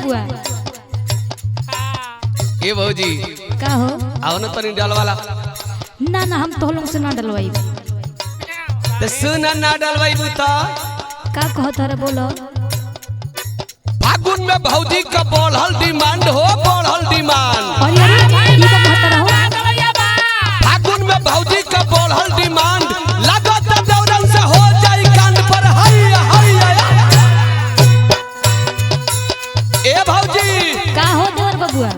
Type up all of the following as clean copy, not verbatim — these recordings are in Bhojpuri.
बबुआ ए भौजी का हो आओ ना तनी डालवाला ना ना हम तो लोग से ना डलवाई ते सुना ना डालवाई बुता का कहत रे बोलो फागुन में भौजी का बढ़ल डिमांड हो बढ़ल डिमांड अरे अरे ये तो कहत रहो फागुन में भौजी का बढ़ल डिमांड लागत दौरन से हो जाई कान पर हैया हैया ए भौजी का हो देवर बबुआ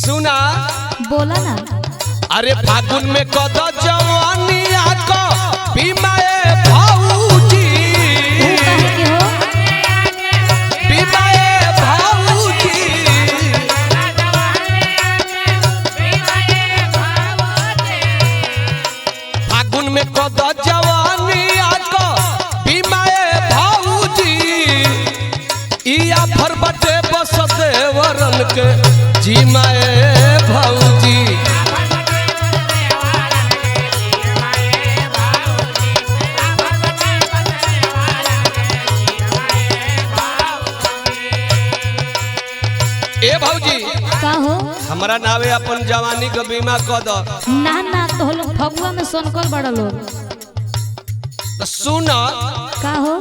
सुना बोला ना अरे फागुन में कद जवानिया को बीमाए भौजी तू काहे के हो बीमाए भौजी फागुन में कद जवानिया को बीमाए भौजी इया फर बटे बस देवरन के जीमाए भौजी ए भौजी का हो हमारा नावे अपन जवानी का बीमा क द ना ना तो लोग फगुआ में सोनकर बड़ा लोग सुन का हो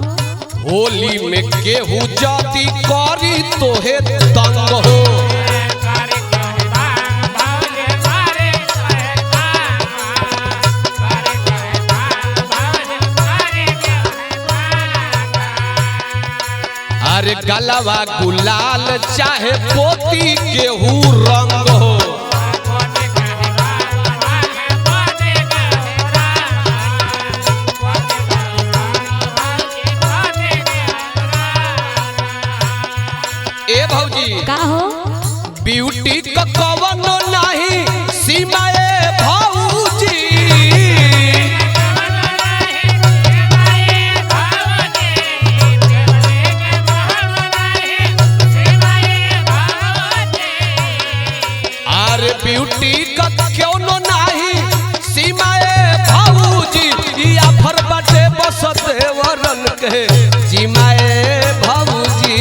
होली में केहू जाति करी तोहे तंग हो अरे गलवा गुलाल चाहे पोती केहू रंग हो ए भौजी का हो ब्यूटी का कवनो नहीं सीमाए भौजी अरे ब्यूटी का क्यों नहीं सीमाए भौजी या फर बटे बस देवरन के जीमाए भौजी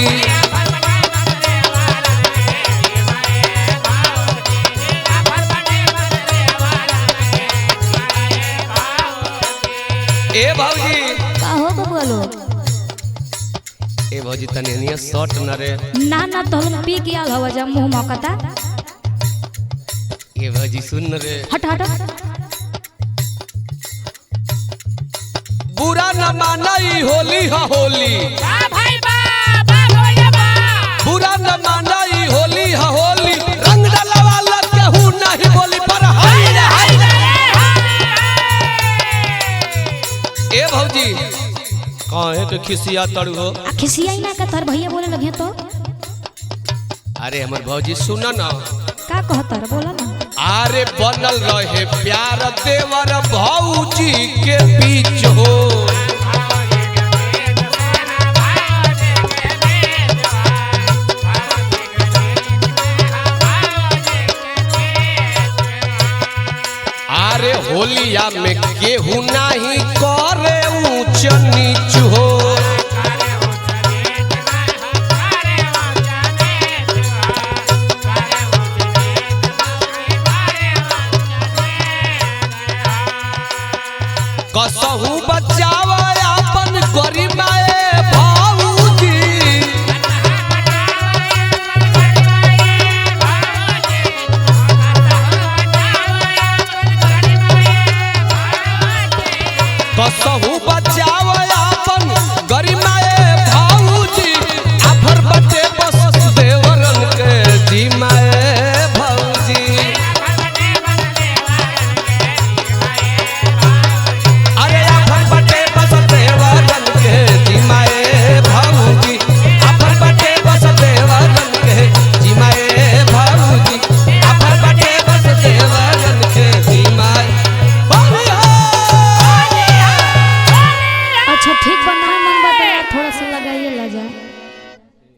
ए भौजी का हो बबुआ लोग ए भौजी तनी निया शॉट न रे ना ना तो लोग पी के आल हवा जा मुंह मौकता ए भौजी सुन न रे हट हट बुरा न मानई होली हा होली बुरा न मानई होली हा होली रंग डलवाला केहू नहीं बोली पर हाय रे हाय ए भौजी काहे के खिसिया तड़ू हो आ खिसियाई ना का तार भैया बोले लगे तो अरे हमर भौजी सुन न का कहत रे बोला ना अरे बनल रहे प्यार देवर भौजी के बीच हो अरे होलिया में केहू नहीं करे ऊंच नीच हो कसहू बचावा अपन गरिमाए भौजी कसहू बचावा अपन गरिमाए भौजी आफर बटे बस देवरन के जीमाए भौजी अरे आफर बटे बस देवरन के जीमाए भौजी आफर बटे बस देवरन के जीमाए भौजी आफर बटे बस देवरन के जीमाए अच्छा ठीक बा